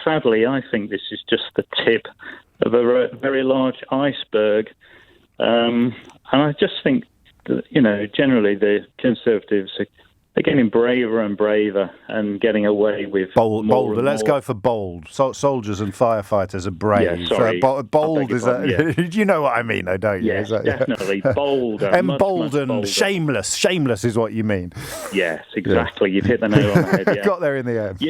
sadly, I think this is just the tip of a very large iceberg. And I just think that, generally the Conservatives are getting braver and braver and getting away with bolder. Let's go for bold. Soldiers and firefighters are brave. Yeah, sorry. Bold is you know what I mean, though, don't you? Yes, definitely. Bolder. Emboldened, much bolder. Shameless. Shameless is what you mean. Yes, exactly. Yeah. You've hit the nail on the head. Yeah. Got there in the end.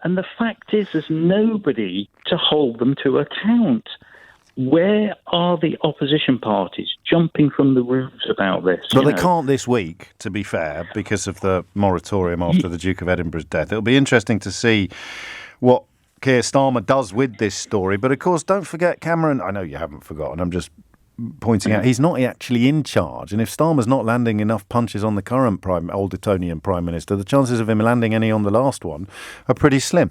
And the fact is, there's nobody to hold them to account. Where are the opposition parties jumping from the roofs about this? Well, they can't this week, to be fair, because of the moratorium after the Duke of Edinburgh's death. It'll be interesting to see what Keir Starmer does with this story. But, of course, don't forget Cameron. I know you haven't forgotten. I'm just pointing out he's not actually in charge. And if Starmer's not landing enough punches on the current Old Etonian Prime Minister, the chances of him landing any on the last one are pretty slim.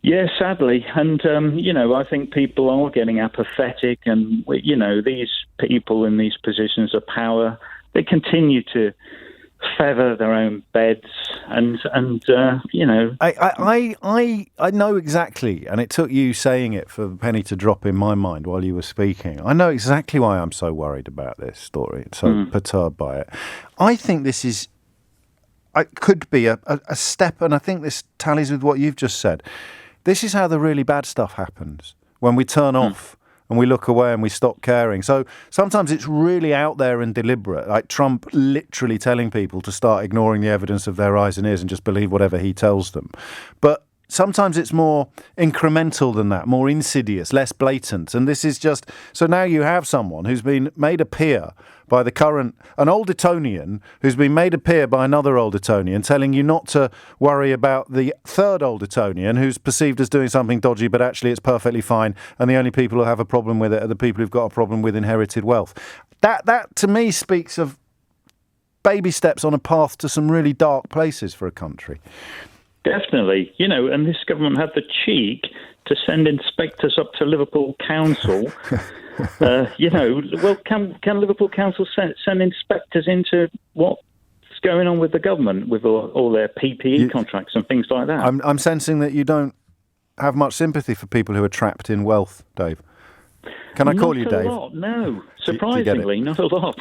Yeah, sadly. And, I think people are getting apathetic and, these people in these positions of power, they continue to feather their own beds and. I know exactly, and it took you saying it for the penny to drop in my mind while you were speaking. I know exactly why I'm so worried about this story, so perturbed by it. I think this is... It could be a step, and I think this tallies with what you've just said. This is how the really bad stuff happens, when we turn off and we look away and we stop caring. So sometimes it's really out there and deliberate, like Trump literally telling people to start ignoring the evidence of their eyes and ears and just believe whatever he tells them. But sometimes it's more incremental than that, more insidious, less blatant. And this is just... So now you have someone who's been made a peer by an Old Etonian who's been made a peer by another Old Etonian, telling you not to worry about the third Old Etonian who's perceived as doing something dodgy, but actually it's perfectly fine. And the only people who have a problem with it are the people who've got a problem with inherited wealth. That to me speaks of baby steps on a path to some really dark places for a country. Definitely. And this government had the cheek to send inspectors up to Liverpool Council. Can Liverpool Council send inspectors into what's going on with the government, with all their PPE contracts and things like that? I'm sensing that you don't have much sympathy for people who are trapped in wealth, Dave. Can I call you Dave? Not a lot, no. Surprisingly, not a lot.